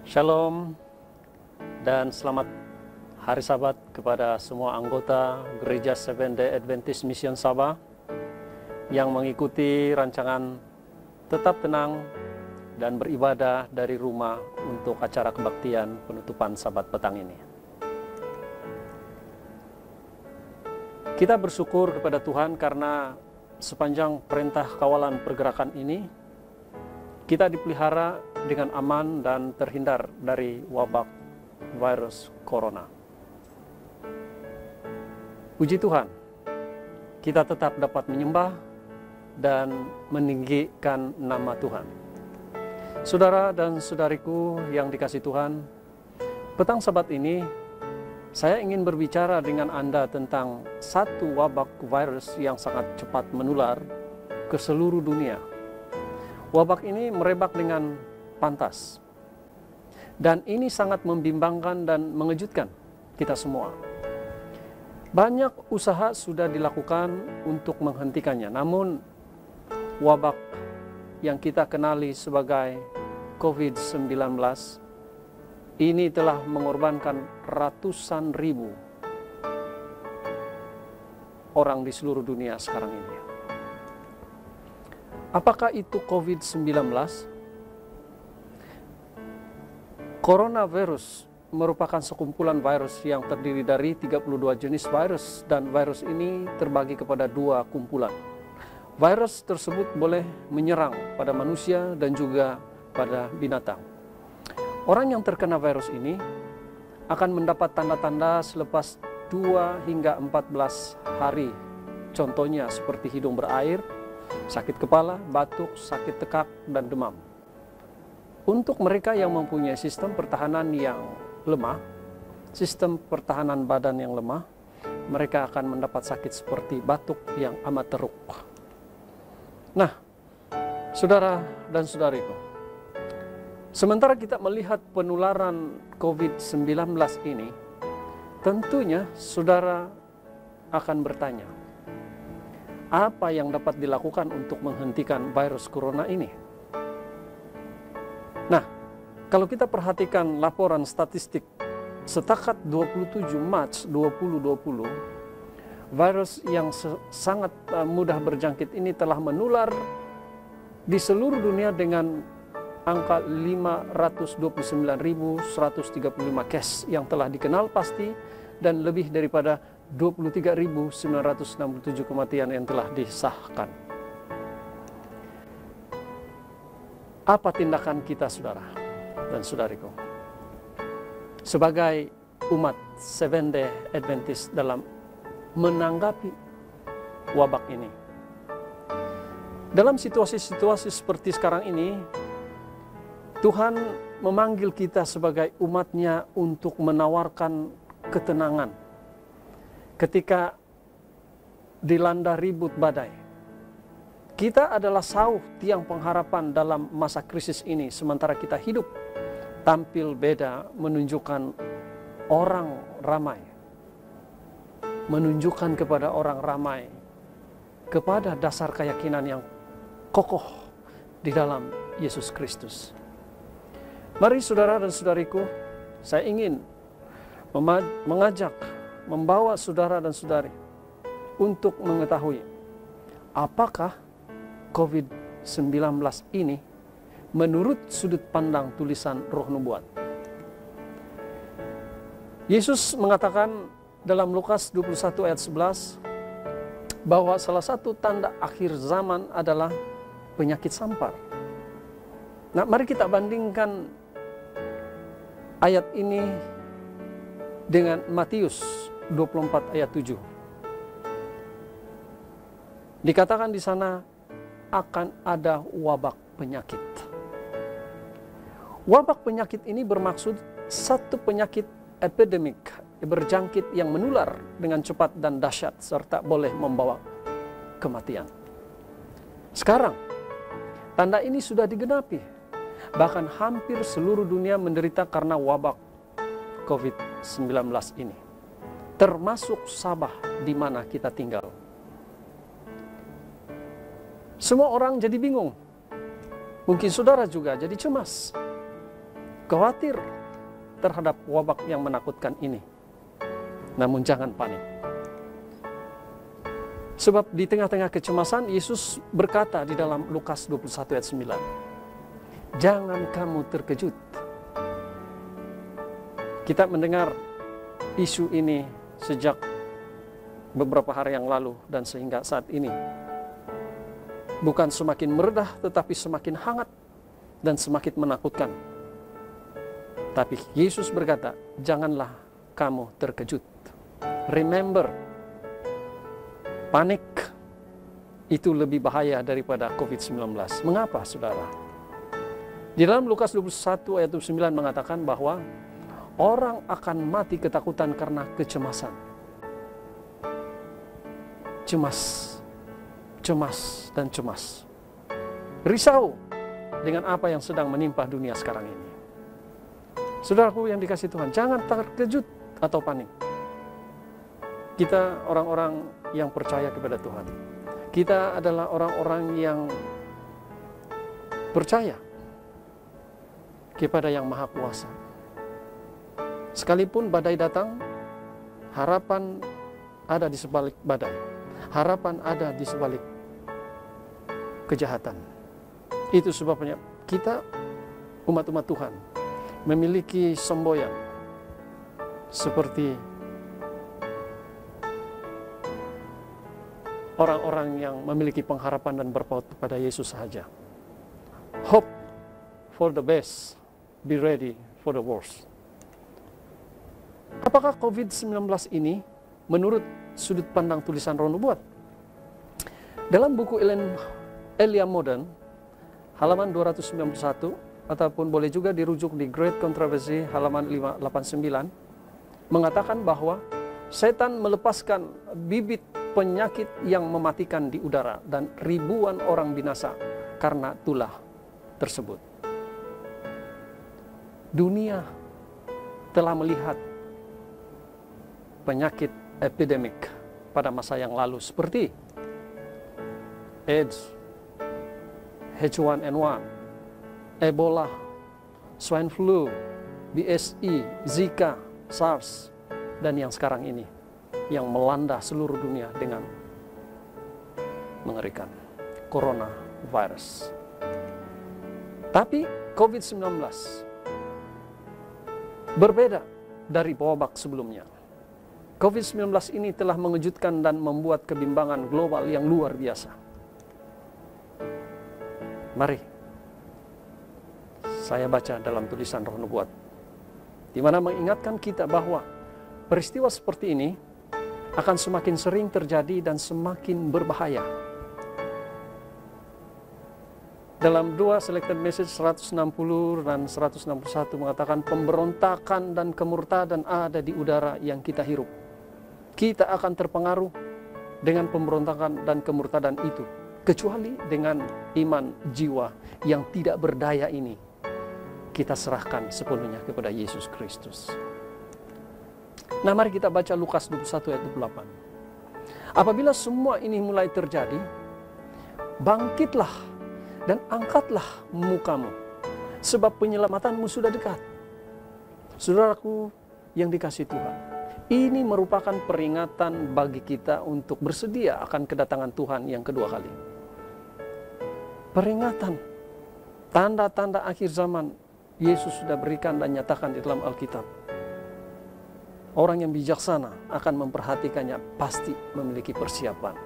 Shalom dan selamat hari Sabat kepada semua anggota Gereja Seventh-day Adventist Mission Sabah yang mengikuti rancangan Tetap Tenang dan Beribadah dari rumah untuk acara kebaktian penutupan Sabat petang ini. Kita bersyukur kepada Tuhan karena sepanjang perintah kawalan pergerakan ini kita dipelihara dengan aman dan terhindar dari wabak virus corona. Puji Tuhan, kita tetap dapat menyembah dan meninggikan nama Tuhan. Saudara dan saudariku yang dikasihi Tuhan, petang Sabat ini saya ingin berbicara dengan Anda tentang satu wabak virus yang sangat cepat menular ke seluruh dunia. Wabak ini merebak dengan pantas. Dan ini sangat membimbangkan dan mengejutkan kita semua. Banyak usaha sudah dilakukan untuk menghentikannya. Namun wabak yang kita kenali sebagai COVID-19 ini telah mengorbankan ratusan ribu orang di seluruh dunia sekarang ini. Apakah itu COVID-19? Coronavirus merupakan sekumpulan virus yang terdiri dari 32 jenis virus dan virus ini terbagi kepada dua kumpulan. Virus tersebut boleh menyerang pada manusia dan juga pada binatang. Orang yang terkena virus ini akan mendapat tanda-tanda selepas 2 hingga 14 hari. Contohnya seperti hidung berair, sakit kepala, batuk, sakit tekak, dan demam. Untuk mereka yang mempunyai sistem pertahanan yang lemah, sistem pertahanan badan yang lemah, mereka akan mendapat sakit seperti batuk yang amat teruk. Nah, saudara dan saudariku, sementara kita melihat penularan COVID-19 ini, tentunya saudara akan bertanya, apa yang dapat dilakukan untuk menghentikan virus corona ini? Nah, kalau kita perhatikan laporan statistik setakat 27 Maret 2020, virus yang sangat mudah berjangkit ini telah menular di seluruh dunia dengan angka 529.135 case yang telah dikenal pasti dan lebih daripada 23.967 kematian yang telah disahkan. Apa tindakan kita, saudara dan saudariku, sebagai umat Seventh-day Adventist dalam menanggapi wabak ini? Dalam situasi-situasi seperti sekarang ini, Tuhan memanggil kita sebagai umatnya untuk menawarkan ketenangan ketika dilanda ribut badai. Kita adalah sauh tiang pengharapan dalam masa krisis ini, sementara kita hidup tampil beda, menunjukkan orang ramai, menunjukkan kepada orang ramai kepada dasar keyakinan yang kokoh di dalam Yesus Kristus. Mari saudara dan saudariku, saya ingin mengajak, membawa saudara dan saudari untuk mengetahui apakah COVID-19 ini menurut sudut pandang tulisan Roh Nubuat. Yesus mengatakan dalam Lukas 21 ayat 11 bahwa salah satu tanda akhir zaman adalah penyakit sampar. Nah, mari kita bandingkan ayat ini dengan Matius 24 ayat 7. Dikatakan di sana akan ada wabak penyakit. Wabak penyakit ini bermaksud satu penyakit epidemik, berjangkit yang menular dengan cepat dan dahsyat serta boleh membawa kematian. Sekarang, tanda ini sudah digenapi. Bahkan hampir seluruh dunia menderita karena wabak COVID-19 ini. Termasuk Sabah di mana kita tinggal. Semua orang jadi bingung. Mungkin saudara juga jadi cemas. khawatir terhadap wabak yang menakutkan ini. Namun jangan panik. Sebab di tengah-tengah kecemasan, Yesus berkata di dalam Lukas 21 ayat 9, jangan kamu terkejut. Kita mendengar isu ini sejak beberapa hari yang lalu dan sehingga saat ini. Bukan semakin meredah, tetapi semakin hangat dan semakin menakutkan. Tapi Yesus berkata, janganlah kamu terkejut. Remember, panik itu lebih bahaya daripada COVID-19. Mengapa, saudara? Di dalam Lukas 21 ayat 9 mengatakan bahwa orang akan mati ketakutan karena kecemasan. Cemas, dan cemas. Risau dengan apa yang sedang menimpa dunia sekarang ini. Saudaraku yang dikasihi Tuhan, jangan terkejut atau panik. Kita orang-orang yang percaya kepada Tuhan. Kita adalah orang-orang yang percaya kepada Yang Maha Kuasa. Sekalipun badai datang, harapan ada di sebalik badai. Harapan ada di sebalik kejahatan. Itu sebabnya kita, umat-umat Tuhan, memiliki semboyan seperti orang-orang yang memiliki pengharapan dan berpaut kepada Yesus saja. Hope for the best, be ready for the worst. Apakah COVID-19 ini menurut sudut pandang tulisan Roh Nubuat? Dalam buku Elia Modern, halaman 291, ataupun boleh juga dirujuk di Great Controversy, halaman 589, mengatakan bahwa setan melepaskan bibit penyakit yang mematikan di udara dan ribuan orang binasa karena tulah tersebut. Dunia telah melihat penyakit epidemik pada masa yang lalu seperti AIDS, H1N1, Ebola, swine flu, BSE, Zika, SARS, dan yang sekarang ini yang melanda seluruh dunia dengan mengerikan, coronavirus. Tapi COVID-19 berbeda dari wabak sebelumnya. COVID-19 ini telah mengejutkan dan membuat kebimbangan global yang luar biasa. Mari saya baca dalam tulisan Roh Nubuat, di mana mengingatkan kita bahwa peristiwa seperti ini akan semakin sering terjadi dan semakin berbahaya. Dalam 2 selected message 160 dan 161 mengatakan pemberontakan dan kemurtadan ada di udara yang kita hirup. Kita akan terpengaruh dengan pemberontakan dan kemurtadan itu, kecuali dengan iman jiwa yang tidak berdaya ini kita serahkan sepenuhnya kepada Yesus Kristus. Nah, mari kita baca Lukas 21 ayat 28. Apabila semua ini mulai terjadi, bangkitlah dan angkatlah mukamu, sebab penyelamatanmu sudah dekat. Saudaraku yang dikasihi Tuhan, ini merupakan peringatan bagi kita untuk bersedia akan kedatangan Tuhan yang kedua kali. Peringatan, tanda-tanda akhir zaman Yesus sudah berikan dan nyatakan di dalam Alkitab. Orang yang bijaksana akan memperhatikannya, pasti memiliki persiapan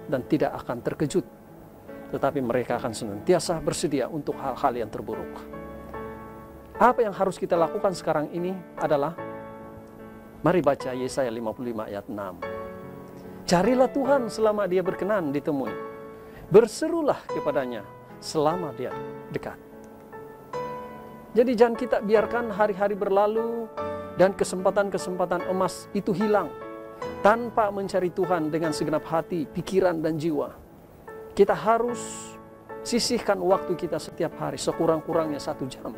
dan tidak akan terkejut. Tetapi mereka akan senantiasa bersedia untuk hal-hal yang terburuk. Apa yang harus kita lakukan sekarang ini adalah, mari baca Yesaya 55 ayat 6. Carilah Tuhan selama dia berkenan ditemui. Berserulah kepadanya selama dia dekat. Jadi jangan kita biarkan hari-hari berlalu dan kesempatan-kesempatan emas itu hilang tanpa mencari Tuhan dengan segenap hati, pikiran, dan jiwa. Kita harus sisihkan waktu kita setiap hari sekurang-kurangnya 1 jam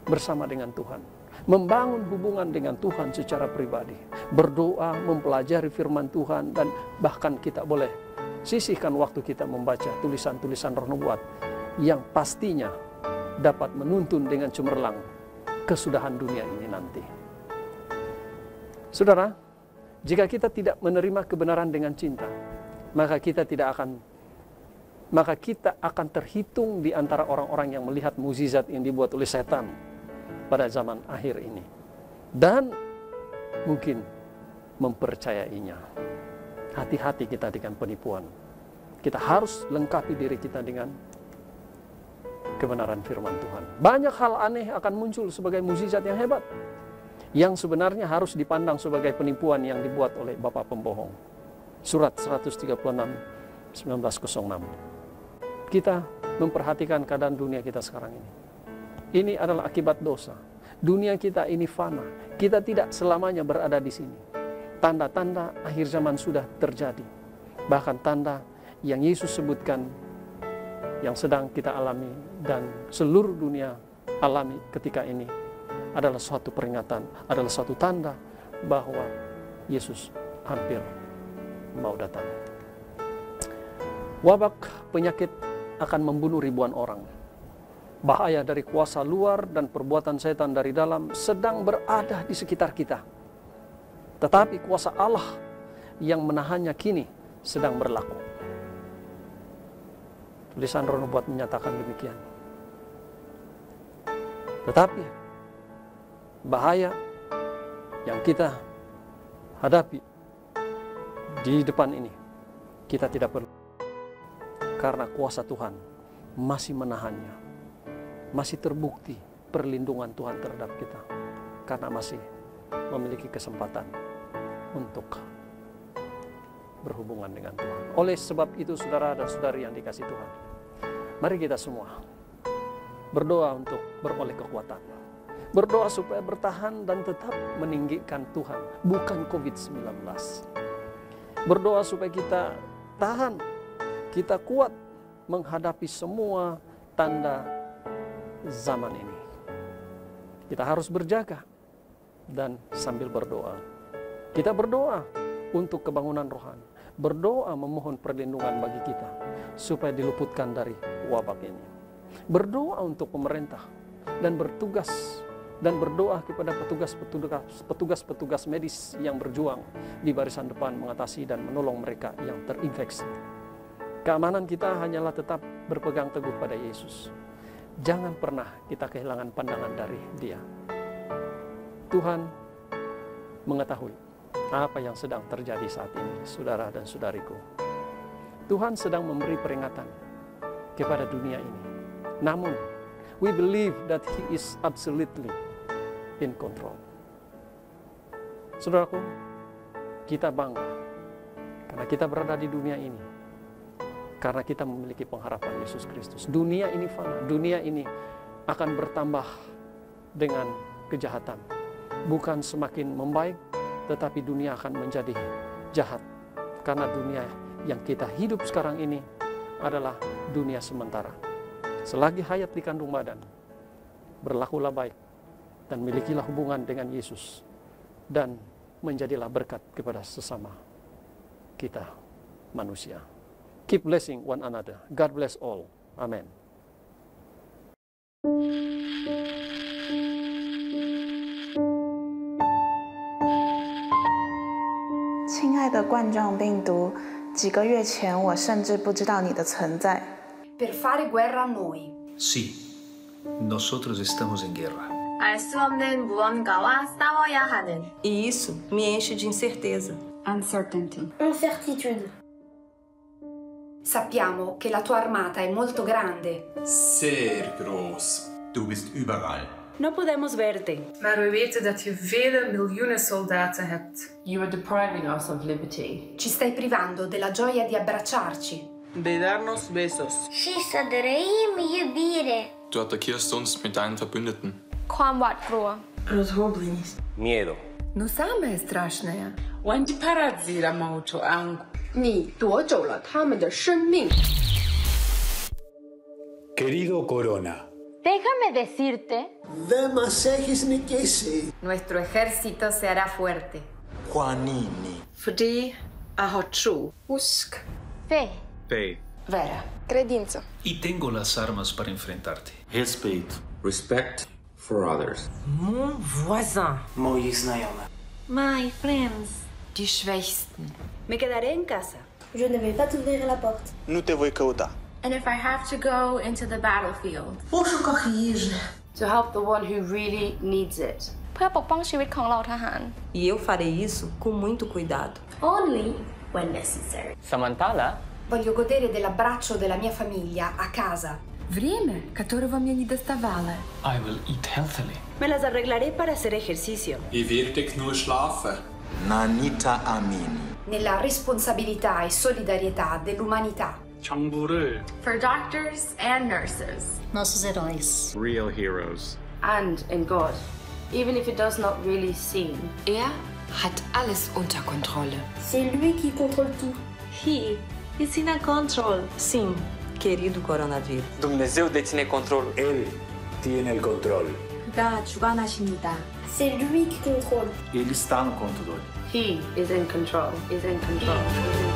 bersama dengan Tuhan. Membangun hubungan dengan Tuhan secara pribadi. Berdoa, mempelajari firman Tuhan, dan bahkan kita boleh sisihkan waktu kita membaca tulisan-tulisan Roh Nubuat yang pastinya dapat menuntun dengan cemerlang kesudahan dunia ini nanti. Saudara, jika kita tidak menerima kebenaran dengan cinta, maka kita akan terhitung di antara orang-orang yang melihat mukjizat yang dibuat oleh setan pada zaman akhir ini, dan mungkin mempercayainya. Hati-hati kita dengan penipuan. Kita harus lengkapi diri kita dengan kebenaran firman Tuhan. Banyak hal aneh akan muncul sebagai mukjizat yang hebat, yang sebenarnya harus dipandang sebagai penipuan yang dibuat oleh Bapa Pembohong. Surat 136, 1906. Kita memperhatikan keadaan dunia kita sekarang ini. Ini adalah akibat dosa. Dunia kita ini fana. Kita tidak selamanya berada di sini. Tanda-tanda akhir zaman sudah terjadi. Bahkan tanda yang Yesus sebutkan yang sedang kita alami dan seluruh dunia alami ketika ini adalah suatu peringatan, adalah suatu tanda bahwa Yesus hampir mau datang. Wabak penyakit akan membunuh ribuan orang. Bahaya dari kuasa luar dan perbuatan setan dari dalam sedang berada di sekitar kita. Tetapi kuasa Allah yang menahannya kini sedang berlaku. Tulisan Roh Nubuat menyatakan demikian. Tetapi bahaya yang kita hadapi di depan ini, kita tidak perlu. Karena kuasa Tuhan masih menahannya. Masih terbukti perlindungan Tuhan terhadap kita. Karena masih memiliki kesempatan untuk berhubungan dengan Tuhan. Oleh sebab itu, saudara dan saudari yang dikasihi Tuhan, mari kita semua berdoa untuk beroleh kekuatan. Berdoa supaya bertahan dan tetap meninggikan Tuhan, bukan COVID-19. Berdoa supaya kita tahan, kita kuat menghadapi semua tanda zaman ini. Kita harus berjaga dan sambil berdoa. Kita berdoa untuk kebangunan rohani. Berdoa memohon perlindungan bagi kita supaya diluputkan dari wabak ini. Berdoa untuk pemerintah dan berdoa kepada petugas medis yang berjuang di barisan depan mengatasi dan menolong mereka yang terinfeksi. Keamanan kita hanyalah tetap berpegang teguh pada Yesus. Jangan pernah kita kehilangan pandangan dari Dia. Tuhan mengetahui apa yang sedang terjadi saat ini, saudara dan saudariku. Tuhan sedang memberi peringatan kepada dunia ini. Namun, we believe that He is absolutely in control. Saudaraku, kita bangga karena kita berada di dunia ini. Karena kita memiliki pengharapan Yesus Kristus. Dunia ini fana, dunia ini akan bertambah dengan kejahatan. Bukan semakin membaik, tetapi dunia akan menjadi jahat. Karena dunia yang kita hidup sekarang ini adalah dunia sementara. Selagi hayat di kandung badan, berlakulah baik dan milikilah hubungan dengan Yesus. Dan menjadilah berkat kepada sesama kita manusia. Keep blessing one another. God bless all. Amen. 亲爱的冠状病毒，几个月前我甚至不知道你的存在。Per fare guerra a noi. Sí, nosotros estamos en guerra. 알 수 없는 무언가와 싸워야 하는. E isso me enche de incerteza. Uncertainty. Incertitude. Sappiamo che la tua armata è molto grande. Sehr groß. Du bist überall. No podemos verte. Maar we weten dat je vele miljoenen soldaten hebt. You are depriving us of liberty. Ci stai privando della gioia di abbracciarci. De darnos besos. Și să trăim iubire. Du attackierst uns mit deinen Verbündeten. ความหวาดกลัว Rozhoblenost. Miedo. No same je strašneja. Wandiparadzira mauto angu. 你夺走了他们的生命。 Querido Corona. Déjame decirte. Δεν μας έχεις νικήσει. Nuestro ejército se hará fuerte. Juanini. Fordi jeg har tro. Husk. Fe. Fe. Vera. Credință. Y tengo las armas para enfrentarte. Respeito. Respect. for others. Mon voisin. Moi znajome. My friends. Die Schwächsten. Me quedaré en casa. Je ne vais pas t'ouvrir la porte. Nu te voi căuta. And if I have to go into the battlefield, To help the one who really needs it. เพื่อปกป้องชีวิตของเราทหาร E eu farei isso com muito cuidado. Only when necessary. Samantala? Voglio godere dell'abbraccio della mia famiglia a casa. время, которого мне не доставало. I will eat healthily. Me las arreglaré para hacer ejercicio. Wie wirklich nur schlafen? Nanita Amini. Nella responsabilità e solidarietà dell'umanità. 정부를 For doctors and nurses. Nossos heróis. Real heroes. And in God. Even if it does not really seem. Hat alles unter Kontrolle. C'est lui qui contrôle tout. He is in control. Sim, querido coronavírus. Dumnezeu deține controlul. El tiene el control. 그가 주관하십니다. C'est lui qui contrôle. Ele está no controle. He is in control. Is in control.